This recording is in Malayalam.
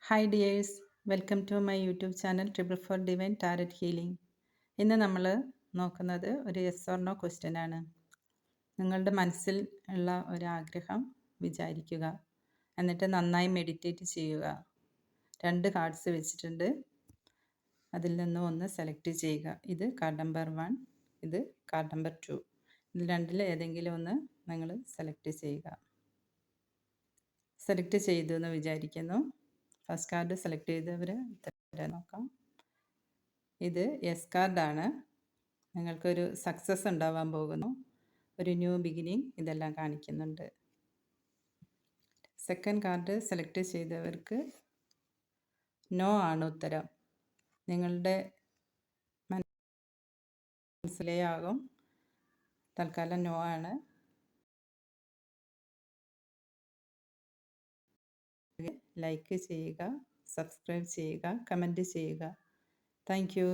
Hi dears, welcome to my YouTube channel triple four divine tarot healing. ഇന്ന് നമ്മൾ നോക്കുന്നത് ഒരു യെസ് ഓർ നോ ക്വസ്റ്റ്യൻ ആണ്. നിങ്ങളുടെ മനസ്സിൽ ഉള്ള ഒരാഗ്രഹം വിചാരിക്കുക, എന്നിട്ട് നന്നായി മെഡിറ്റേറ്റ് ചെയ്യുക. 2 കാർഡ്സ് വെച്ചിട്ടുണ്ട്, അതിൽ നിന്ന് ഒന്ന് സെലക്ട് ചെയ്യുക. ഇത് കാർഡ് നമ്പർ 1, ഇത് കാർഡ് നമ്പർ 2. ഇതിൽ രണ്ടിൽ ഏതെങ്കിലും ഒന്ന് നിങ്ങൾ സെലക്ട് ചെയ്യുക. സെലക്ട് ചെയ്തു എന്ന് വിചാരിക്കുന്നു. ഫസ്റ്റ് കാർഡ് സെലക്ട് ചെയ്തവർ നോക്കാം. ഇത് യെസ് കാർഡാണ്. നിങ്ങൾക്കൊരു സക്സസ് ഉണ്ടാവാൻ പോകുന്നു, ഒരു ന്യൂ ബിഗിനിങ് ഇതെല്ലാം കാണിക്കുന്നുണ്ട്. സെക്കൻഡ് കാർഡ് സെലക്ട് ചെയ്തവർക്ക് നോ ആണ് ഉത്തരം. നിങ്ങളുടെ മനസ്സിലാകും, തൽക്കാലം നോ ആണ്. ലൈക്ക് ചെയ്യുക, സബ്സ്ക്രൈബ് ചെയ്യുക, കമൻറ്റ് ചെയ്യുക. Thank you.